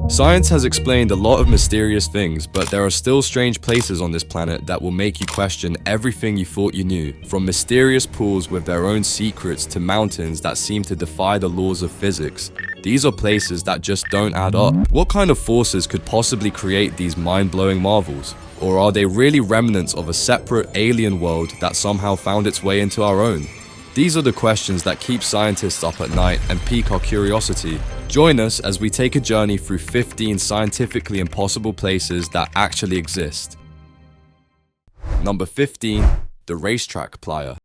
Science has explained a lot of mysterious things, but there are still strange places on this planet that will make you question everything you thought you knew, from mysterious pools with their own secrets to mountains that seem to defy the laws of physics. These are places that just don't add up. What kind of forces could possibly create these mind-blowing marvels? Or are they really remnants of a separate alien world that somehow found its way into our own? These are the questions that keep scientists up at night and pique our curiosity. Join us as we take a journey through 15 scientifically impossible places that actually exist. Number 15. The Racetrack Playa.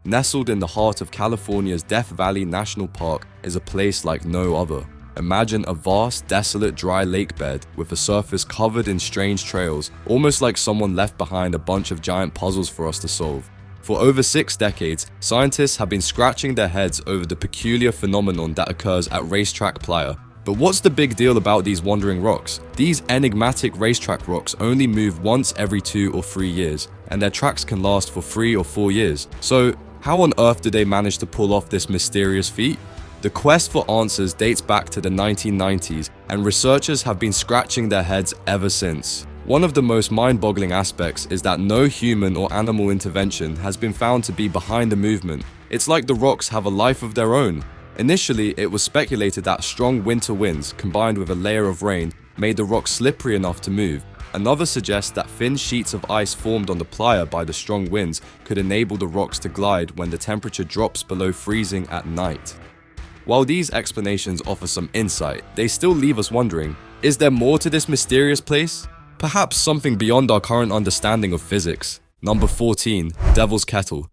Nestled in the heart of California's Death Valley National Park is a place like no other. Imagine a vast, desolate, dry lake bed with a surface covered in strange trails, almost like someone left behind a bunch of giant puzzles for us to solve. For over 6 decades, scientists have been scratching their heads over the peculiar phenomenon that occurs at Racetrack Playa. But what's the big deal about these wandering rocks? These enigmatic racetrack rocks only move once every 2 or 3 years, and their tracks can last for 3 or 4 years. So, how on earth do they manage to pull off this mysterious feat? The quest for answers dates back to the 1990s, and researchers have been scratching their heads ever since. One of the most mind-boggling aspects is that no human or animal intervention has been found to be behind the movement. It's like the rocks have a life of their own. Initially, it was speculated that strong winter winds combined with a layer of rain made the rocks slippery enough to move. Another suggests that thin sheets of ice formed on the playa by the strong winds could enable the rocks to glide when the temperature drops below freezing at night. While these explanations offer some insight, they still leave us wondering, is there more to this mysterious place? Perhaps something beyond our current understanding of physics. Number 14. Devil's Kettle.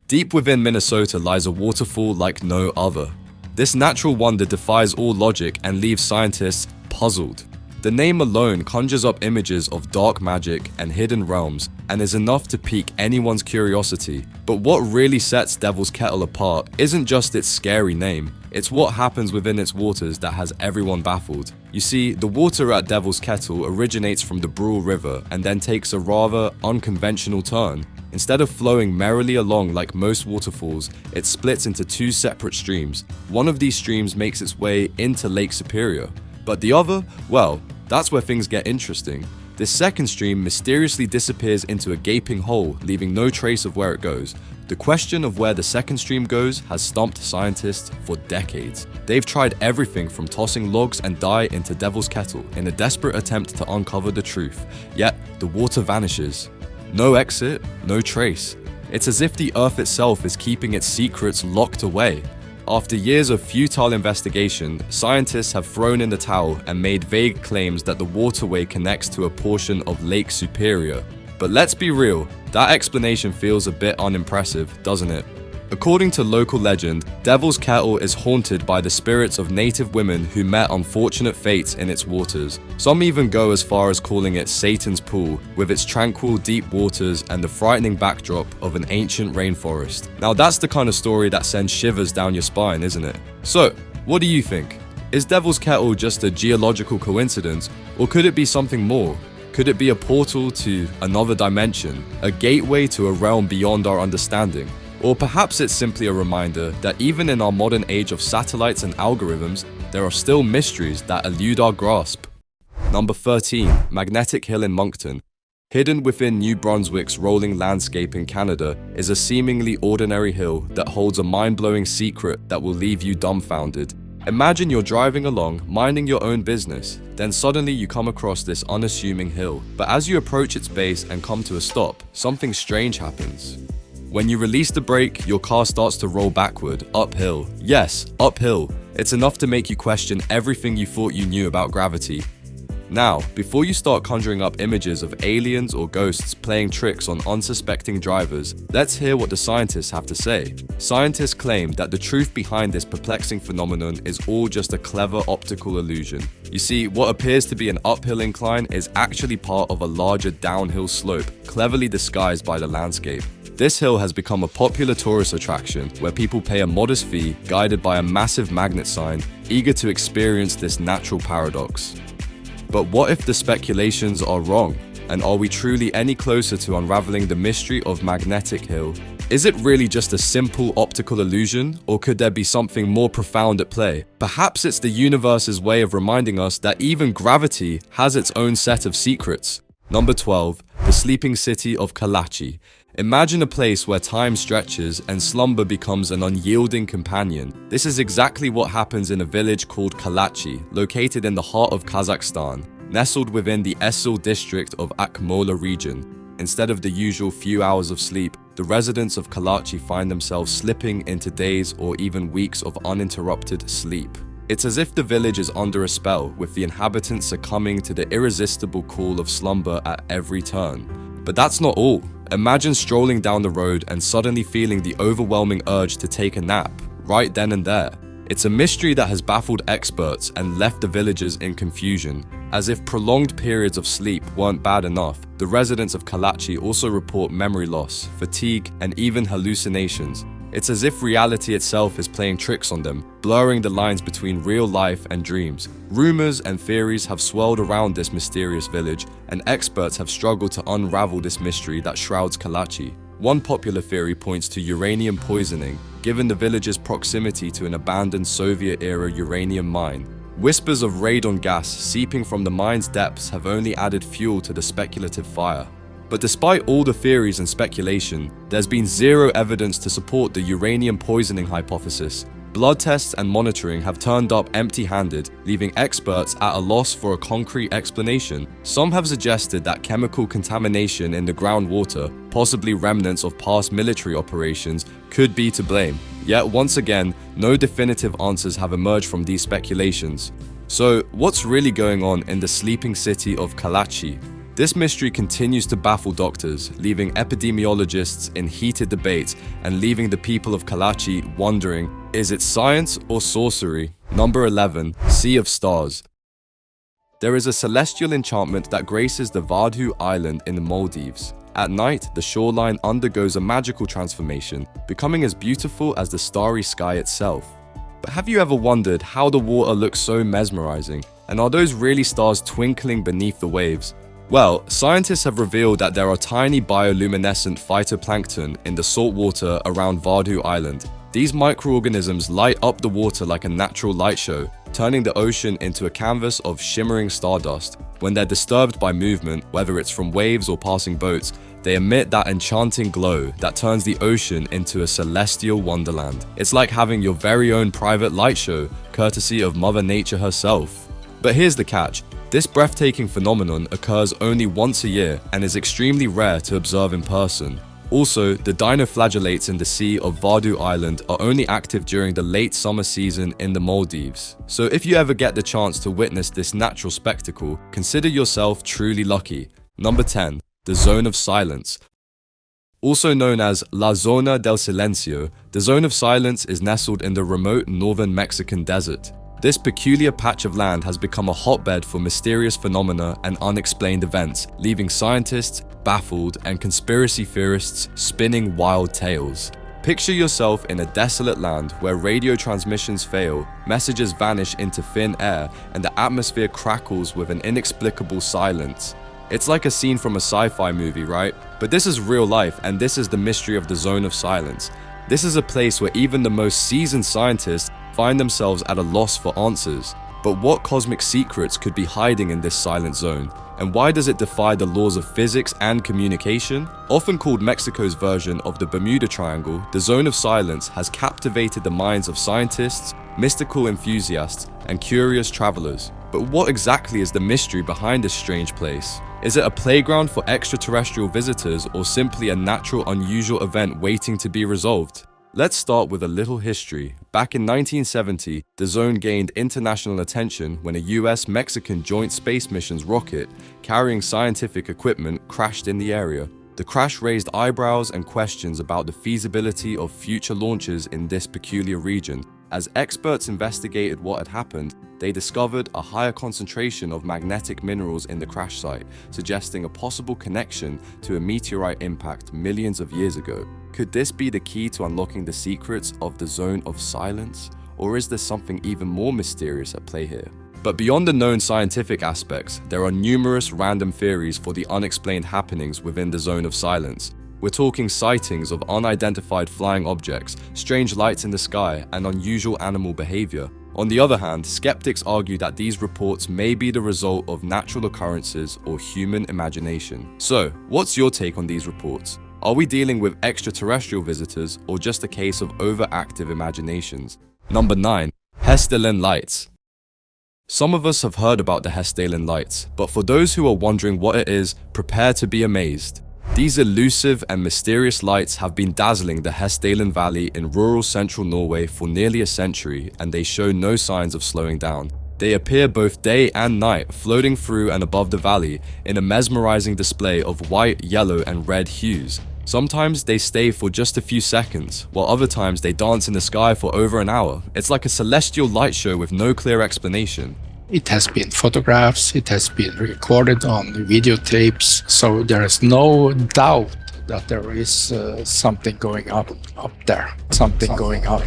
Deep within Minnesota lies a waterfall like no other. This natural wonder defies all logic and leaves scientists puzzled. The name alone conjures up images of dark magic and hidden realms and is enough to pique anyone's curiosity. But what really sets Devil's Kettle apart isn't just its scary name, it's what happens within its waters that has everyone baffled. You see, the water at Devil's Kettle originates from the Brule River and then takes a rather unconventional turn. Instead of flowing merrily along like most waterfalls, it splits into 2 separate streams. One of these streams makes its way into Lake Superior. But the other, well, that's where things get interesting. This second stream mysteriously disappears into a gaping hole, leaving no trace of where it goes. The question of where the second stream goes has stumped scientists for decades. They've tried everything from tossing logs and dye into Devil's Kettle in a desperate attempt to uncover the truth, yet the water vanishes. No exit, no trace. It's as if the earth itself is keeping its secrets locked away. After years of futile investigation, scientists have thrown in the towel and made vague claims that the waterway connects to a portion of Lake Superior. But let's be real, that explanation feels a bit unimpressive, doesn't it? According to local legend, Devil's Kettle is haunted by the spirits of native women who met unfortunate fates in its waters. Some even go as far as calling it Satan's Pool, with its tranquil deep waters and the frightening backdrop of an ancient rainforest. Now that's the kind of story that sends shivers down your spine, isn't it? So, what do you think? Is Devil's Kettle just a geological coincidence, or could it be something more? Could it be a portal to another dimension, a gateway to a realm beyond our understanding? Or perhaps it's simply a reminder that even in our modern age of satellites and algorithms, there are still mysteries that elude our grasp. Number 13. Magnetic Hill in Moncton. Hidden within New Brunswick's rolling landscape in Canada is a seemingly ordinary hill that holds a mind-blowing secret that will leave you dumbfounded. Imagine you're driving along, minding your own business, then suddenly you come across this unassuming hill. But as you approach its base and come to a stop, something strange happens. When you release the brake, your car starts to roll backward, uphill. Yes, uphill. It's enough to make you question everything you thought you knew about gravity. Now, before you start conjuring up images of aliens or ghosts playing tricks on unsuspecting drivers, let's hear what the scientists have to say. Scientists claim that the truth behind this perplexing phenomenon is all just a clever optical illusion. You see, what appears to be an uphill incline is actually part of a larger downhill slope, cleverly disguised by the landscape. This hill has become a popular tourist attraction where people pay a modest fee, guided by a massive magnet sign, eager to experience this natural paradox. But what if the speculations are wrong? And are we truly any closer to unraveling the mystery of Magnetic Hill? Is it really just a simple optical illusion, or could there be something more profound at play? Perhaps it's the universe's way of reminding us that even gravity has its own set of secrets. Number 12. The sleeping city of Kalachi. Imagine a place where time stretches and slumber becomes an unyielding companion. This is exactly what happens in a village called Kalachi, located in the heart of Kazakhstan, nestled within the Esil district of Akmola region. Instead of the usual few hours of sleep, the residents of Kalachi find themselves slipping into days or even weeks of uninterrupted sleep. It's as if the village is under a spell, with the inhabitants succumbing to the irresistible call of slumber at every turn. But that's not all. Imagine strolling down the road and suddenly feeling the overwhelming urge to take a nap, right then and there. It's a mystery that has baffled experts and left the villagers in confusion. As if prolonged periods of sleep weren't bad enough, the residents of Kalachi also report memory loss, fatigue, and even hallucinations. It's as if reality itself is playing tricks on them, blurring the lines between real life and dreams. Rumors and theories have swirled around this mysterious village, and experts have struggled to unravel this mystery that shrouds Kalachi. One popular theory points to uranium poisoning, given the village's proximity to an abandoned Soviet-era uranium mine. Whispers of radon gas seeping from the mine's depths have only added fuel to the speculative fire. But despite all the theories and speculation, there's been zero evidence to support the uranium poisoning hypothesis. Blood tests and monitoring have turned up empty-handed, leaving experts at a loss for a concrete explanation. Some have suggested that chemical contamination in the groundwater, possibly remnants of past military operations, could be to blame. Yet once again, no definitive answers have emerged from these speculations. So, what's really going on in the sleeping city of Kalachi? This mystery continues to baffle doctors, leaving epidemiologists in heated debates and leaving the people of Kalachi wondering, is it science or sorcery? Number 11. Sea of Stars. There is a celestial enchantment that graces the Vadhu Island in the Maldives. At night, the shoreline undergoes a magical transformation, becoming as beautiful as the starry sky itself. But have you ever wondered how the water looks so mesmerizing? And are those really stars twinkling beneath the waves? Well, scientists have revealed that there are tiny bioluminescent phytoplankton in the salt water around Vadhu Island. These microorganisms light up the water like a natural light show, turning the ocean into a canvas of shimmering stardust. When they're disturbed by movement, whether it's from waves or passing boats, they emit that enchanting glow that turns the ocean into a celestial wonderland. It's like having your very own private light show, courtesy of Mother Nature herself. But here's the catch. This breathtaking phenomenon occurs only once a year and is extremely rare to observe in person. Also, the dinoflagellates in the sea of Vadhu Island are only active during the late summer season in the Maldives. So if you ever get the chance to witness this natural spectacle, consider yourself truly lucky. Number 10. The Zone of Silence. Also known as La Zona del Silencio, the Zone of Silence is nestled in the remote northern Mexican desert. This peculiar patch of land has become a hotbed for mysterious phenomena and unexplained events, leaving scientists baffled and conspiracy theorists spinning wild tales. Picture yourself in a desolate land where radio transmissions fail, messages vanish into thin air, and the atmosphere crackles with an inexplicable silence. It's like a scene from a sci-fi movie, right? But this is real life, and this is the mystery of the Zone of Silence. This is a place where even the most seasoned scientists find themselves at a loss for answers. But what cosmic secrets could be hiding in this silent zone? And why does it defy the laws of physics and communication? Often called Mexico's version of the Bermuda Triangle, the Zone of Silence has captivated the minds of scientists, mystical enthusiasts, and curious travelers. But what exactly is the mystery behind this strange place? Is it a playground for extraterrestrial visitors or simply a natural, unusual event waiting to be resolved? Let's start with a little history. Back in 1970, the zone gained international attention when a US-Mexican joint space missions rocket carrying scientific equipment crashed in the area. The crash raised eyebrows and questions about the feasibility of future launches in this peculiar region. As experts investigated what had happened, they discovered a higher concentration of magnetic minerals in the crash site, suggesting a possible connection to a meteorite impact millions of years ago. Could this be the key to unlocking the secrets of the Zone of Silence? Or is there something even more mysterious at play here? But beyond the known scientific aspects, there are numerous random theories for the unexplained happenings within the Zone of Silence. We're talking sightings of unidentified flying objects, strange lights in the sky, and unusual animal behavior. On the other hand, skeptics argue that these reports may be the result of natural occurrences or human imagination. So, what's your take on these reports? Are we dealing with extraterrestrial visitors or just a case of overactive imaginations? Number 9. Hessdalen Lights. Some of us have heard about the Hessdalen Lights, but for those who are wondering what it is, prepare to be amazed. These elusive and mysterious lights have been dazzling the Hessdalen Valley in rural central Norway for nearly a century, and they show no signs of slowing down. They appear both day and night, floating through and above the valley in a mesmerizing display of white, yellow, and red hues. Sometimes they stay for just a few seconds, while other times they dance in the sky for over an hour. It's like a celestial light show with no clear explanation. It has been photographs, it has been recorded on videotapes, so there is no doubt that there is something going up there. Something going up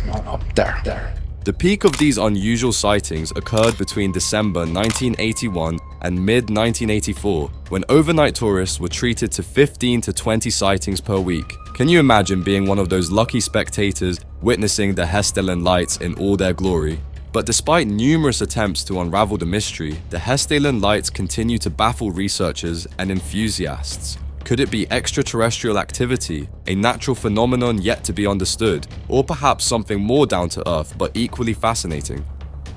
there. The peak of these unusual sightings occurred between December 1981 and mid-1984, when overnight tourists were treated to 15 to 20 sightings per week. Can you imagine being one of those lucky spectators witnessing the Hessdalen Lights in all their glory? But despite numerous attempts to unravel the mystery, the Hessdalen Lights continue to baffle researchers and enthusiasts. Could it be extraterrestrial activity, a natural phenomenon yet to be understood, or perhaps something more down to earth but equally fascinating?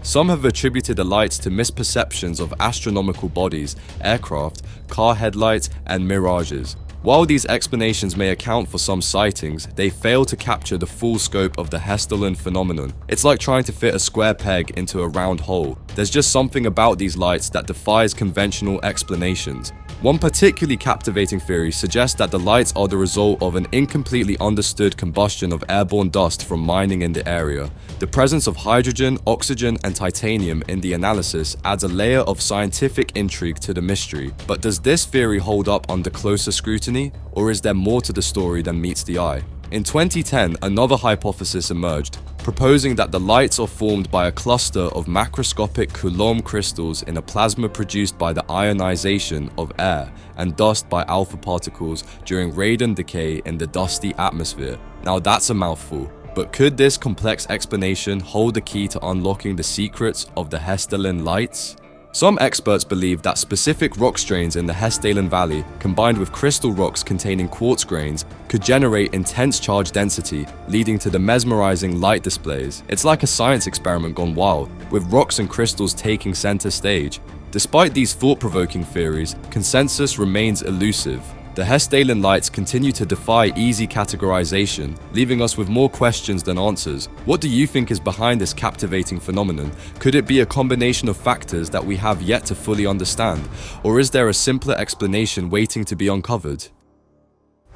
Some have attributed the lights to misperceptions of astronomical bodies, aircraft, car headlights, and mirages. While these explanations may account for some sightings, they fail to capture the full scope of the Hessdalen phenomenon. It's like trying to fit a square peg into a round hole. There's just something about these lights that defies conventional explanations. One particularly captivating theory suggests that the lights are the result of an incompletely understood combustion of airborne dust from mining in the area. The presence of hydrogen, oxygen, and titanium in the analysis adds a layer of scientific intrigue to the mystery. But does this theory hold up under closer scrutiny, or is there more to the story than meets the eye? In 2010, another hypothesis emerged, proposing that the lights are formed by a cluster of macroscopic Coulomb crystals in a plasma produced by the ionization of air and dust by alpha particles during radon decay in the dusty atmosphere. Now that's a mouthful, but could this complex explanation hold the key to unlocking the secrets of the Hessdalen Lights? Some experts believe that specific rock strains in the Hessdalen Valley, combined with crystal rocks containing quartz grains, could generate intense charge density, leading to the mesmerizing light displays. It's like a science experiment gone wild, with rocks and crystals taking center stage. Despite these thought-provoking theories, consensus remains elusive. The Hessdalen Lights continue to defy easy categorization, leaving us with more questions than answers. What do you think is behind this captivating phenomenon? Could it be a combination of factors that we have yet to fully understand? Or is there a simpler explanation waiting to be uncovered?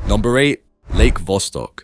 Number 8. Lake Vostok.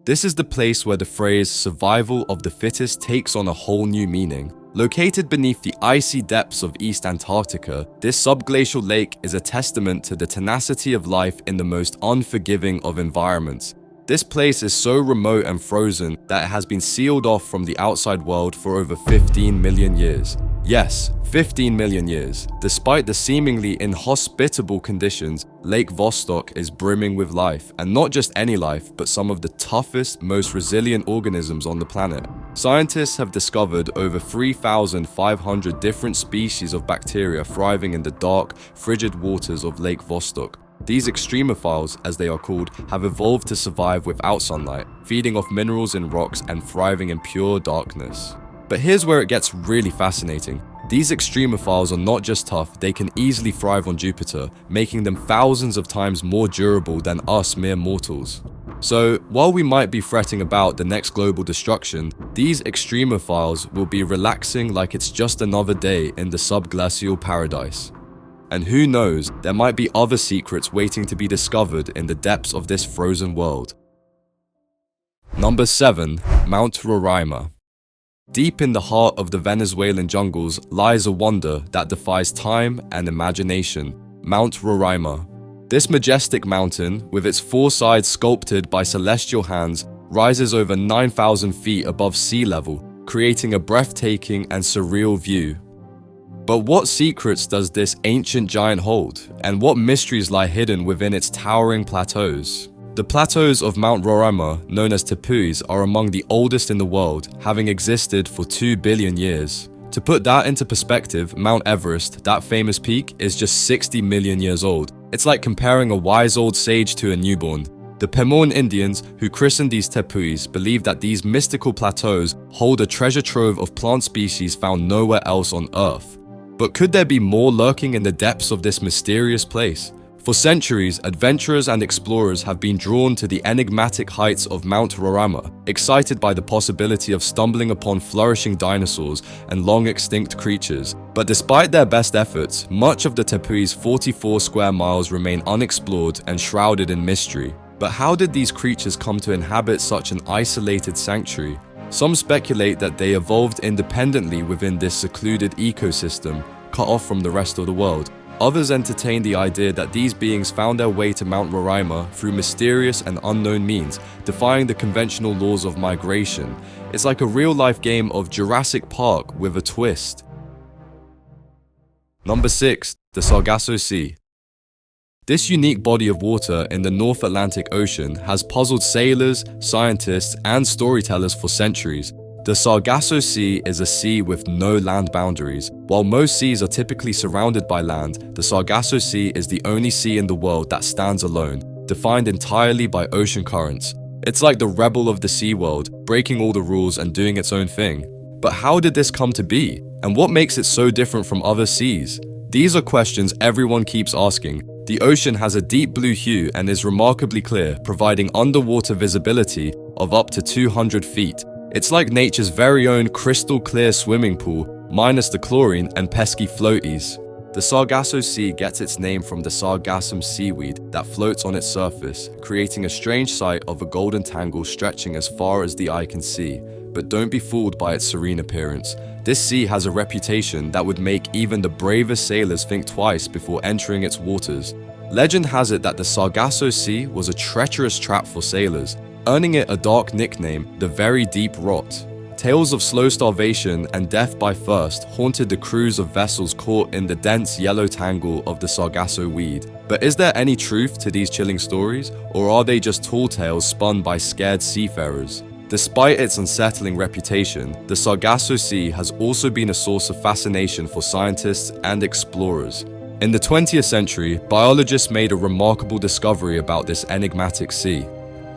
This is the place where the phrase survival of the fittest takes on a whole new meaning. Located beneath the icy depths of East Antarctica, this subglacial lake is a testament to the tenacity of life in the most unforgiving of environments. This place is so remote and frozen that it has been sealed off from the outside world for over 15 million years. Yes, 15 million years. Despite the seemingly inhospitable conditions, Lake Vostok is brimming with life, and not just any life, but some of the toughest, most resilient organisms on the planet. Scientists have discovered over 3,500 different species of bacteria thriving in the dark, frigid waters of Lake Vostok. These extremophiles, as they are called, have evolved to survive without sunlight, feeding off minerals in rocks and thriving in pure darkness. But here's where it gets really fascinating. These extremophiles are not just tough, they can easily thrive on Jupiter, making them thousands of times more durable than us mere mortals. So, while we might be fretting about the next global destruction, these extremophiles will be relaxing like it's just another day in the subglacial paradise. And who knows, there might be other secrets waiting to be discovered in the depths of this frozen world. Number 7. Mount Roraima. Deep in the heart of the Venezuelan jungles lies a wonder that defies time and imagination, Mount Roraima. This majestic mountain, with its four sides sculpted by celestial hands, rises over 9,000 feet above sea level, creating a breathtaking and surreal view. But what secrets does this ancient giant hold, and what mysteries lie hidden within its towering plateaus? The plateaus of Mount Roraima, known as tepuis, are among the oldest in the world, having existed for 2 billion years. To put that into perspective, Mount Everest, that famous peak, is just 60 million years old. It's like comparing a wise old sage to a newborn. The Pemon Indians, who christened these tepuis, believe that these mystical plateaus hold a treasure trove of plant species found nowhere else on Earth. But could there be more lurking in the depths of this mysterious place? For centuries, adventurers and explorers have been drawn to the enigmatic heights of Mount Roraima, excited by the possibility of stumbling upon flourishing dinosaurs and long-extinct creatures. But despite their best efforts, much of the tepui's 44 square miles remain unexplored and shrouded in mystery. But how did these creatures come to inhabit such an isolated sanctuary? Some speculate that they evolved independently within this secluded ecosystem, cut off from the rest of the world. Others entertain the idea that these beings found their way to Mount Roraima through mysterious and unknown means, defying the conventional laws of migration. It's like a real-life game of Jurassic Park with a twist. Number 6. The Sargasso Sea. This unique body of water in the North Atlantic Ocean has puzzled sailors, scientists, and storytellers for centuries. The Sargasso Sea is a sea with no land boundaries. While most seas are typically surrounded by land, the Sargasso Sea is the only sea in the world that stands alone, defined entirely by ocean currents. It's like the rebel of the sea world, breaking all the rules and doing its own thing. But how did this come to be? And what makes it so different from other seas? These are questions everyone keeps asking. The ocean has a deep blue hue and is remarkably clear, providing underwater visibility of up to 200 feet. It's like nature's very own crystal clear swimming pool, minus the chlorine and pesky floaties. The Sargasso Sea gets its name from the sargassum seaweed that floats on its surface, creating a strange sight of a golden tangle stretching as far as the eye can see. But don't be fooled by its serene appearance. This sea has a reputation that would make even the bravest sailors think twice before entering its waters. Legend has it that the Sargasso Sea was a treacherous trap for sailors, earning it a dark nickname, the Very Deep Rot. Tales of slow starvation and death by thirst haunted the crews of vessels caught in the dense yellow tangle of the Sargasso weed. But is there any truth to these chilling stories, or are they just tall tales spun by scared seafarers? Despite its unsettling reputation, the Sargasso Sea has also been a source of fascination for scientists and explorers. In the 20th century, biologists made a remarkable discovery about this enigmatic sea.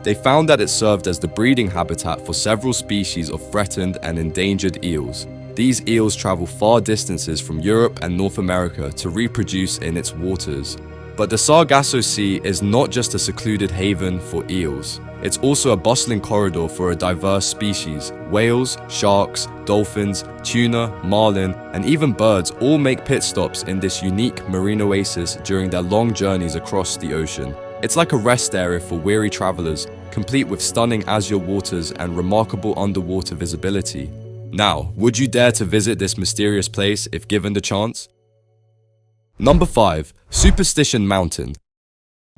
They found that it served as the breeding habitat for several species of threatened and endangered eels. These eels travel far distances from Europe and North America to reproduce in its waters. But the Sargasso Sea is not just a secluded haven for eels. It's also a bustling corridor for a diverse species. Whales, sharks, dolphins, tuna, marlin, and even birds all make pit stops in this unique marine oasis during their long journeys across the ocean. It's like a rest area for weary travelers, complete with stunning azure waters and remarkable underwater visibility. Now, would you dare to visit this mysterious place if given the chance? Number 5. Superstition Mountain.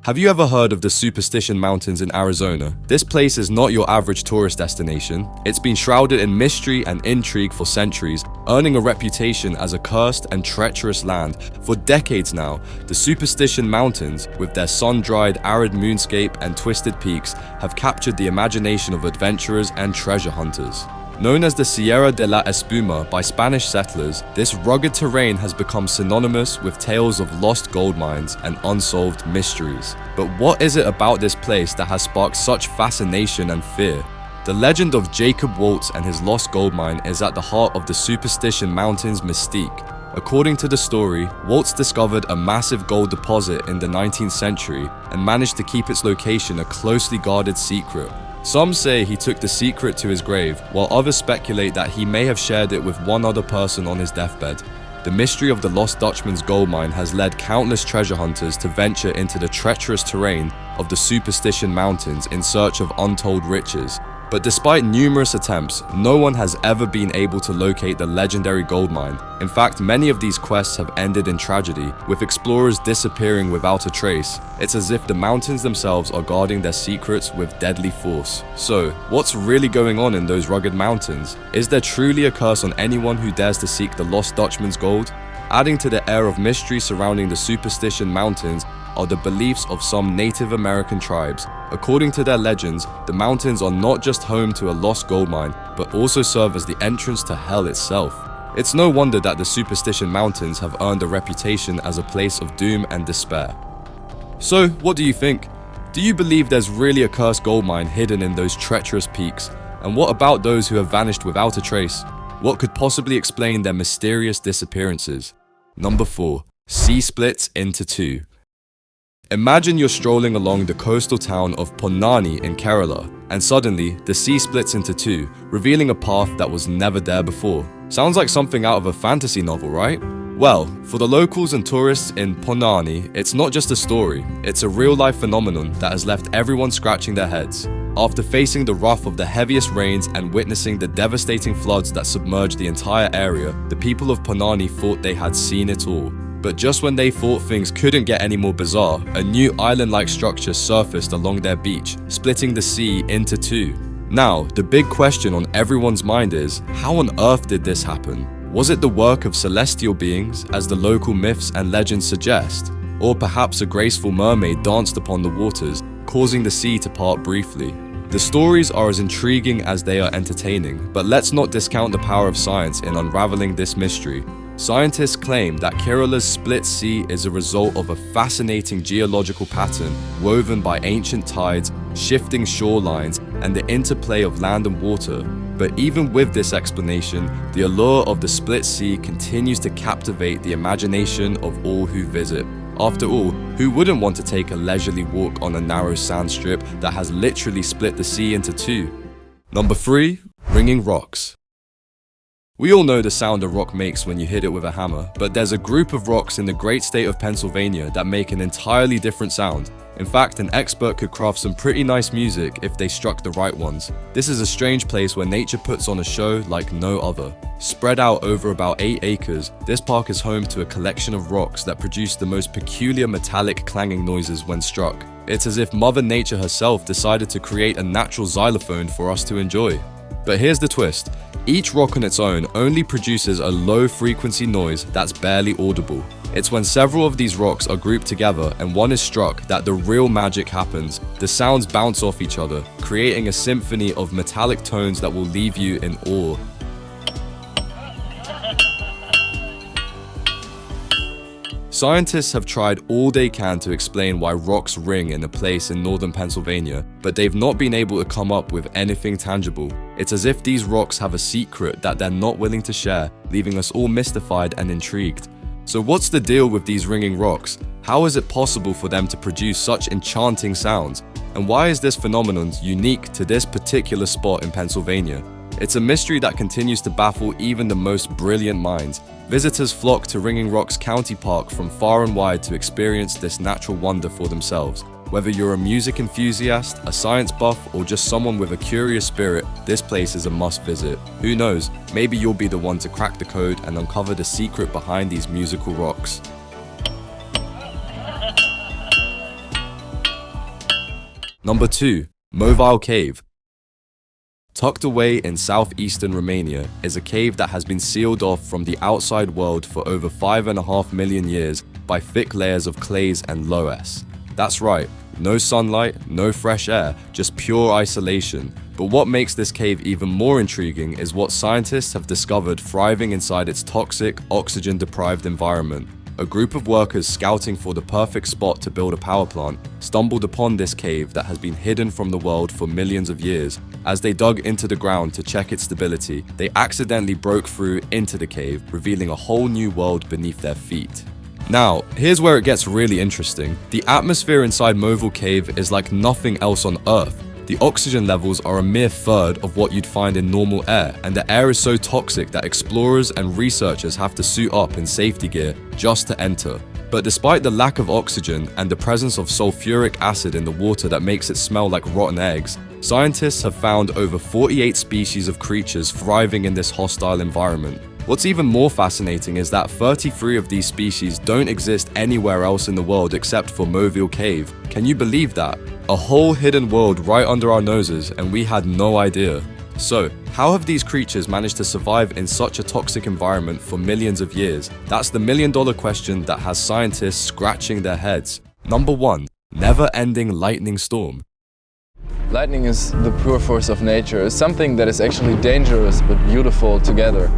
Have you ever heard of the Superstition Mountains in Arizona? This place is not your average tourist destination. It's been shrouded in mystery and intrigue for centuries, earning a reputation as a cursed and treacherous land. For decades now, the Superstition Mountains, with their sun-dried arid moonscape and twisted peaks, have captured the imagination of adventurers and treasure hunters. Known as the Sierra de la Espuma by Spanish settlers, this rugged terrain has become synonymous with tales of lost gold mines and unsolved mysteries. But what is it about this place that has sparked such fascination and fear? The legend of Jacob Waltz and his lost gold mine is at the heart of the Superstition Mountains mystique. According to the story, Waltz discovered a massive gold deposit in the 19th century and managed to keep its location a closely guarded secret. Some say he took the secret to his grave, while others speculate that he may have shared it with one other person on his deathbed. The mystery of the Lost Dutchman's gold mine has led countless treasure hunters to venture into the treacherous terrain of the Superstition Mountains in search of untold riches. But despite numerous attempts, no one has ever been able to locate the legendary gold mine. In fact, many of these quests have ended in tragedy, with explorers disappearing without a trace. It's as if the mountains themselves are guarding their secrets with deadly force. So, what's really going on in those rugged mountains? Is there truly a curse on anyone who dares to seek the Lost Dutchman's gold? Adding to the air of mystery surrounding the Superstition Mountains are the beliefs of some Native American tribes. According to their legends, the mountains are not just home to a lost gold mine, but also serve as the entrance to hell itself. It's no wonder that the Superstition Mountains have earned a reputation as a place of doom and despair. So, what do you think? Do you believe there's really a cursed gold mine hidden in those treacherous peaks? And what about those who have vanished without a trace? What could possibly explain their mysterious disappearances? Number 4. Sea splits into two. Imagine you're strolling along the coastal town of Ponnani in Kerala, and suddenly the sea splits into two, revealing a path that was never there before. Sounds like something out of a fantasy novel, right? Well, for the locals and tourists in Ponnani, it's not just a story, it's a real-life phenomenon that has left everyone scratching their heads. After facing the wrath of the heaviest rains and witnessing the devastating floods that submerged the entire area, the people of Ponnani thought they had seen it all. But just when they thought things couldn't get any more bizarre, a new island-like structure surfaced along their beach, splitting the sea into two. Now, the big question on everyone's mind is, how on earth did this happen? Was it the work of celestial beings, as the local myths and legends suggest? Or perhaps a graceful mermaid danced upon the waters, causing the sea to part briefly? The stories are as intriguing as they are entertaining, but let's not discount the power of science in unraveling this mystery. Scientists claim that Kerala's split sea is a result of a fascinating geological pattern woven by ancient tides, shifting shorelines, and the interplay of land and water. But even with this explanation, the allure of the split sea continues to captivate the imagination of all who visit. After all, who wouldn't want to take a leisurely walk on a narrow sand strip that has literally split the sea into two? Number 3. Ringing rocks. We all know the sound a rock makes when you hit it with a hammer, but there's a group of rocks in the great state of Pennsylvania that make an entirely different sound. In fact, an expert could craft some pretty nice music if they struck the right ones. This is a strange place where nature puts on a show like no other. Spread out over about 8 acres, this park is home to a collection of rocks that produce the most peculiar metallic clanging noises when struck. It's as if Mother Nature herself decided to create a natural xylophone for us to enjoy. But here's the twist. Each rock on its own only produces a low frequency noise that's barely audible. It's when several of these rocks are grouped together and one is struck that the real magic happens. The sounds bounce off each other, creating a symphony of metallic tones that will leave you in awe. Scientists have tried all they can to explain why rocks ring in a place in northern Pennsylvania, but they've not been able to come up with anything tangible. It's as if these rocks have a secret that they're not willing to share, leaving us all mystified and intrigued. So what's the deal with these ringing rocks? How is it possible for them to produce such enchanting sounds? And why is this phenomenon unique to this particular spot in Pennsylvania? It's a mystery that continues to baffle even the most brilliant minds. Visitors flock to Ringing Rocks County Park from far and wide to experience this natural wonder for themselves. Whether you're a music enthusiast, a science buff, or just someone with a curious spirit, this place is a must visit. Who knows, maybe you'll be the one to crack the code and uncover the secret behind these musical rocks. Number 2. Mobile Cave. Tucked away in southeastern Romania is a cave that has been sealed off from the outside world for over 5.5 million years by thick layers of clays and loess. That's right, no sunlight, no fresh air, just pure isolation. But what makes this cave even more intriguing is what scientists have discovered thriving inside its toxic, oxygen-deprived environment. A group of workers scouting for the perfect spot to build a power plant stumbled upon this cave that has been hidden from the world for millions of years. As they dug into the ground to check its stability, they accidentally broke through into the cave, revealing a whole new world beneath their feet. Now, here's where it gets really interesting. The atmosphere inside Mobile Cave is like nothing else on Earth. The oxygen levels are a mere third of what you'd find in normal air, and the air is so toxic that explorers and researchers have to suit up in safety gear just to enter. But despite the lack of oxygen and the presence of sulfuric acid in the water that makes it smell like rotten eggs, scientists have found over 48 species of creatures thriving in this hostile environment. What's even more fascinating is that 33 of these species don't exist anywhere else in the world except for Mobile Cave. Can you believe that? A whole hidden world right under our noses, and we had no idea. So, how have these creatures managed to survive in such a toxic environment for millions of years? That's the million-dollar question that has scientists scratching their heads. Number 1. Never-ending lightning storm. Lightning is the pure force of nature. It's something that is actually dangerous but beautiful together.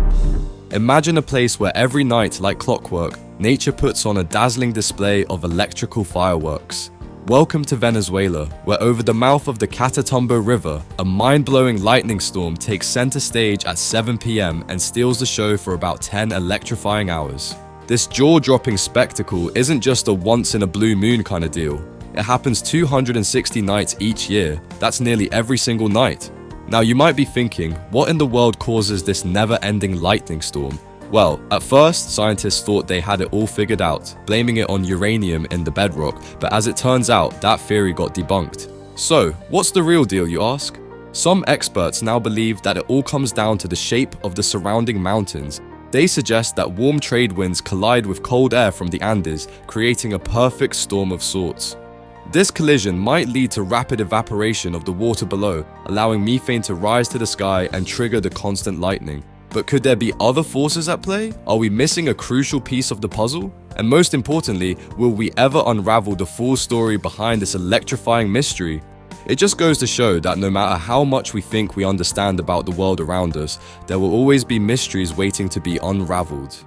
Imagine a place where every night, like clockwork, nature puts on a dazzling display of electrical fireworks. Welcome to Venezuela, where over the mouth of the Catatumbo River, a mind-blowing lightning storm takes center stage at 7 p.m. and steals the show for about 10 electrifying hours. This jaw-dropping spectacle isn't just a once-in-a-blue-moon kind of deal. It happens 260 nights each year. That's nearly every single night. Now you might be thinking, what in the world causes this never-ending lightning storm? Well, at first, scientists thought they had it all figured out, blaming it on uranium in the bedrock, but as it turns out, that theory got debunked. So, what's the real deal, you ask? Some experts now believe that it all comes down to the shape of the surrounding mountains. They suggest that warm trade winds collide with cold air from the Andes, creating a perfect storm of sorts. This collision might lead to rapid evaporation of the water below, allowing methane to rise to the sky and trigger the constant lightning. But could there be other forces at play? Are we missing a crucial piece of the puzzle? And most importantly, will we ever unravel the full story behind this electrifying mystery? It just goes to show that no matter how much we think we understand about the world around us, there will always be mysteries waiting to be unraveled.